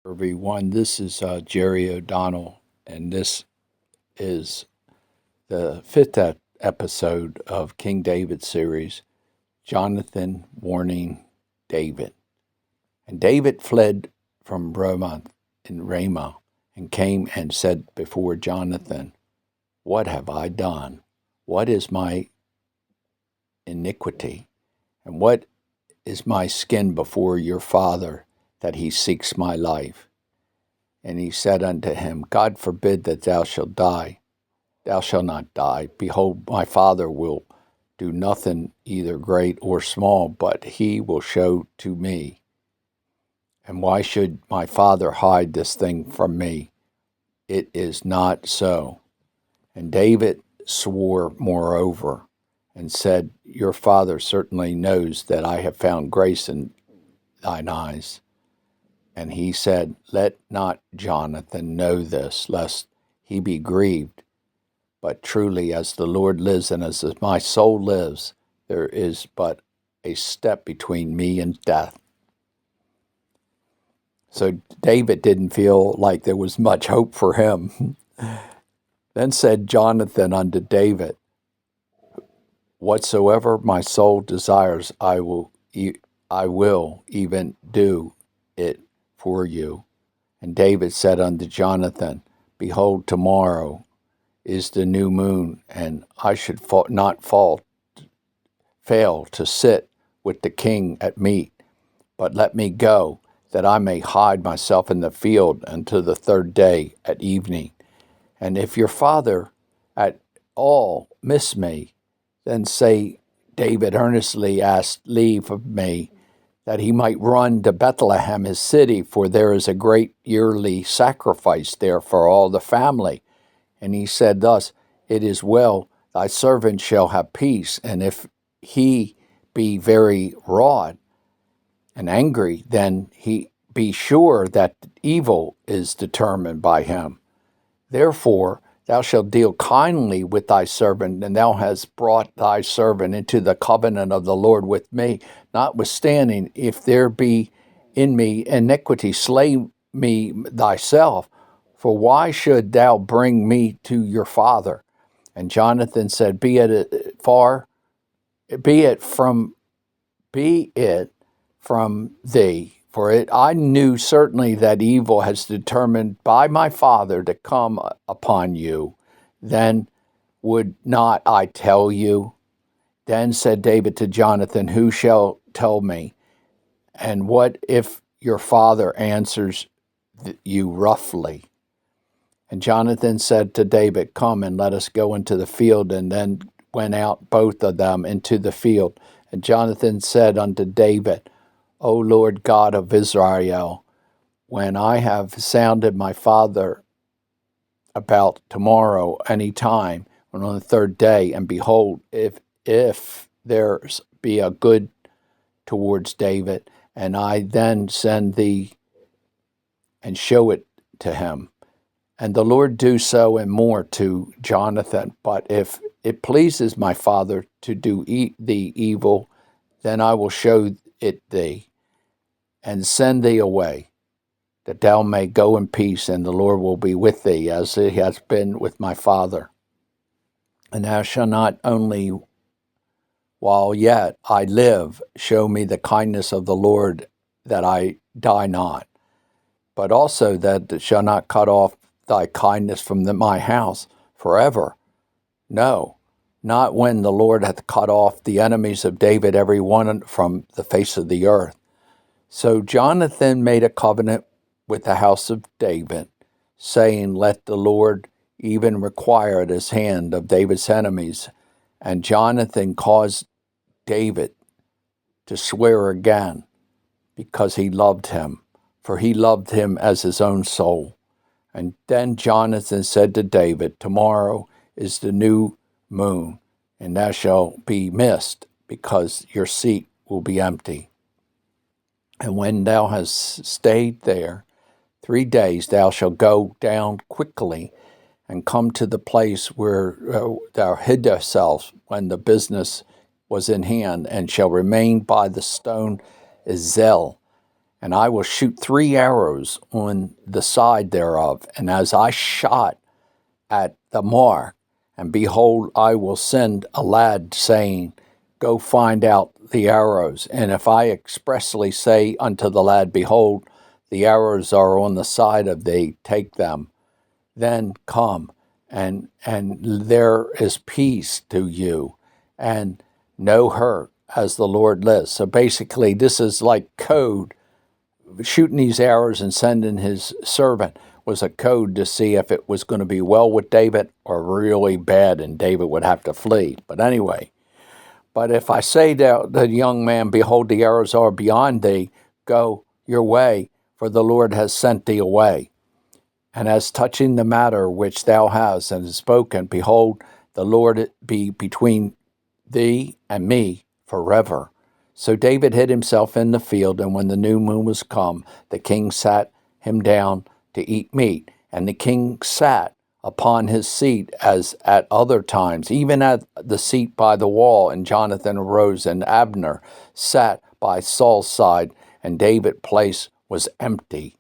Everyone. This is Jerry O'Donnell, and this is the fifth episode of King David series, Jonathan Warning David. And David fled from Ramah and came and said before Jonathan, "What have I done? What is my iniquity? And what is my skin before your father, that he seeks my life?" And he said unto him, "God forbid that thou shalt die. Thou shalt not die. Behold, my father will do nothing either great or small, but he will show to me. And why should my father hide this thing from me? It is not so." And David swore moreover, and said, "Your father certainly knows that I have found grace in thine eyes." And he said, "Let not Jonathan know this, lest he be grieved. But truly, as the Lord lives and as my soul lives, there is but a step between me and death." So David didn't feel like there was much hope for him. Then said Jonathan unto David, "Whatsoever my soul desires, I will even do it for you." And David said unto Jonathan, "Behold, tomorrow is the new moon, and I should not fail to sit with the king at meat. But let me go, that I may hide myself in the field until the third day at evening. And if your father at all miss me, then say, David earnestly asked leave of me, that he might run to Bethlehem his city, for there is a great yearly sacrifice there for all the family." And he said thus, "It is well, thy servant shall have peace. And if he be very wroth and angry, then he be sure that evil is determined by him. Therefore thou shalt deal kindly with thy servant, and thou hast brought thy servant into the covenant of the Lord with me. Notwithstanding, if there be in me iniquity, slay me thyself. For why should thou bring me to your father?" And Jonathan said, Be it from thee. For I knew certainly that evil has determined by my father to come upon you. Then would not I tell you? Then said David to Jonathan, "Who shall tell me? And what if your father answers you roughly?" And Jonathan said to David, "Come and let us go into the field." And then went out both of them into the field. And Jonathan said unto David, "O Lord God of Israel, when I have sounded my father about tomorrow any time, and on the third day, and behold, if there be a good towards David, and I then send thee and show it to him, and the Lord do so and more to Jonathan. But if it pleases my father to do thee evil, then I will show it thee, and send thee away, that thou may go in peace, and the Lord will be with thee, as he has been with my father. And thou shalt not only while yet I live show me the kindness of the Lord, that I die not, but also that it shall not cut off thy kindness from my house forever. No, not when the Lord hath cut off the enemies of David, every one from the face of the earth." So Jonathan made a covenant with the house of David, saying, "Let the Lord even require at his hand of David's enemies." And Jonathan caused David to swear again, because he loved him, for he loved him as his own soul. And then Jonathan said to David, "Tomorrow is the new moon, and thou shalt be missed, because your seat will be empty. And when thou hast stayed there 3 days, thou shalt go down quickly and come to the place where thou hid thyself when the business was in hand, and shall remain by the stone Ezel, and I will shoot 3 arrows on the side thereof. And as I shot at the mark, and behold, I will send a lad, saying, Go find out the arrows. And if I expressly say unto the lad, Behold, the arrows are on the side of thee, take them, then come, and there is peace to you, and no hurt, as the Lord lives. So basically, this is like code. Shooting these arrows and sending his servant was a code to see if it was going to be well with David or really bad, and David would have to flee. But anyway, but if I say to the young man, Behold, the arrows are beyond thee, go your way, for the Lord has sent thee away. And as touching the matter which thou hast and hast spoken, behold, the Lord be between thee and me forever. So David hid himself in the field, and when the new moon was come, the king sat him down to eat meat. And the king sat upon his seat as at other times, even at the seat by the wall. And Jonathan arose, and Abner sat by Saul's side, and David's place was empty.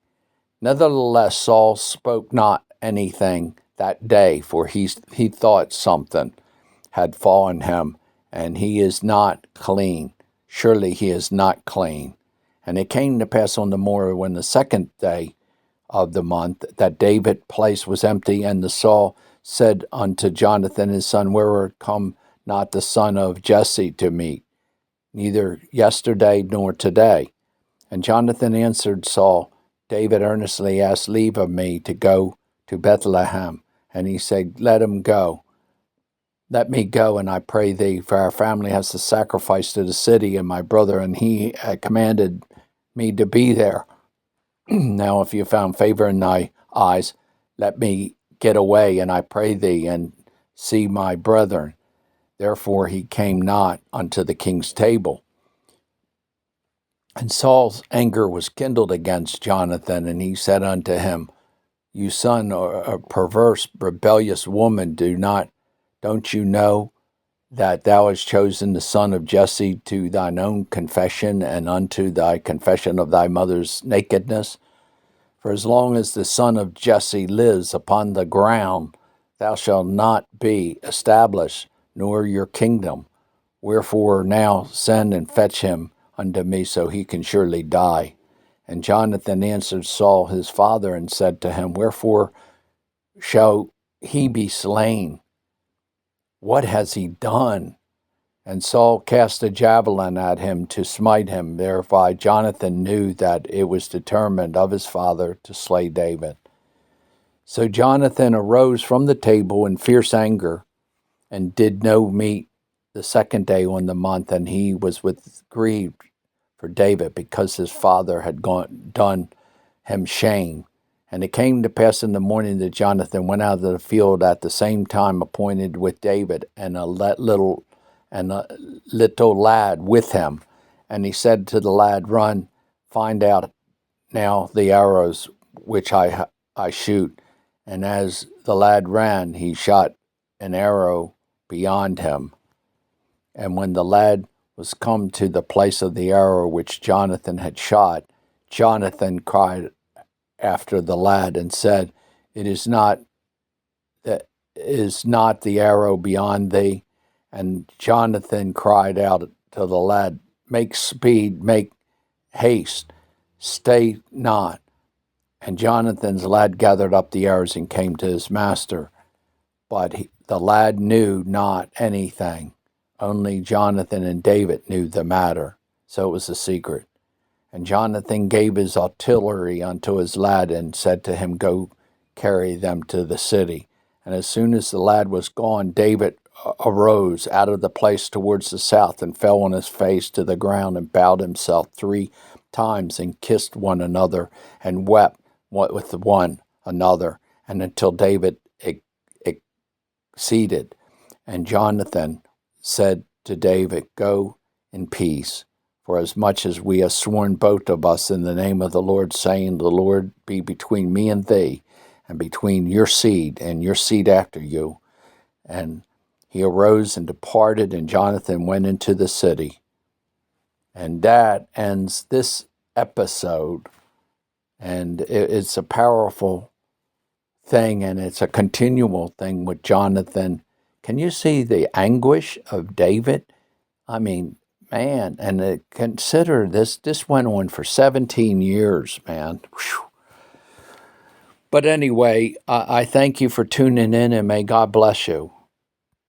Nevertheless, Saul spoke not anything that day, for he thought something had fallen him, and he is not clean. Surely he is not clean. And it came to pass on the morrow, when the second day of the month, that David's place was empty, and the Saul said unto Jonathan his son, Wherefore come not the son of Jesse to me, neither yesterday nor today? And Jonathan answered Saul, David earnestly asked leave of me to go to Bethlehem. And he said, Let him go. Let me go, and I pray thee, for our family has to sacrifice to the city, and my brother and he commanded me to be there. Now, if you found favor in thy eyes, let me get away, and I pray thee, and see my brethren. Therefore he came not unto the king's table. And Saul's anger was kindled against Jonathan, and he said unto him, You son of a perverse, rebellious woman, don't you know that thou hast chosen the son of Jesse to thine own confession, and unto thy confession of thy mother's nakedness? For as long as the son of Jesse lives upon the ground, thou shalt not be established, nor your kingdom. Wherefore now send and fetch him unto me, so he can surely die. And Jonathan answered Saul his father, and said to him, Wherefore shall he be slain? What has he done? And Saul cast a javelin at him to smite him. Thereby Jonathan knew that it was determined of his father to slay David. So Jonathan arose from the table in fierce anger, and did no meat the second day on the month, and he was grieved for David, because his father had done him shame. And it came to pass in the morning that Jonathan went out of the field at the same time appointed with David, and a little lad with him. And he said to the lad, Run, find out now the arrows which I shoot. And as the lad ran, he shot an arrow beyond him. And when the lad was come to the place of the arrow which Jonathan had shot, Jonathan cried after the lad and said, Is not the arrow beyond thee? And Jonathan cried out to the lad, Make speed, make haste, stay not. And Jonathan's lad gathered up the arrows and came to his master. But the lad knew not anything. Only Jonathan and David knew the matter. So it was a secret. And Jonathan gave his artillery unto his lad, and said to him, Go carry them to the city. And as soon as the lad was gone, David arose out of the place towards the south, and fell on his face to the ground, and bowed himself 3 times, and kissed one another, and wept with one another, and until David exceeded. And Jonathan said to David, Go in peace, for as much as we have sworn both of us in the name of the Lord, saying, The Lord be between me and thee, and between your seed and your seed after you. And he arose and departed, and Jonathan went into the city. And that ends this episode, and it's a powerful thing, and it's a continual thing with Jonathan. Can you see the anguish of David? I mean, man, and consider this went on for 17 years, man. Whew. But anyway, I thank you for tuning in, and may God bless you.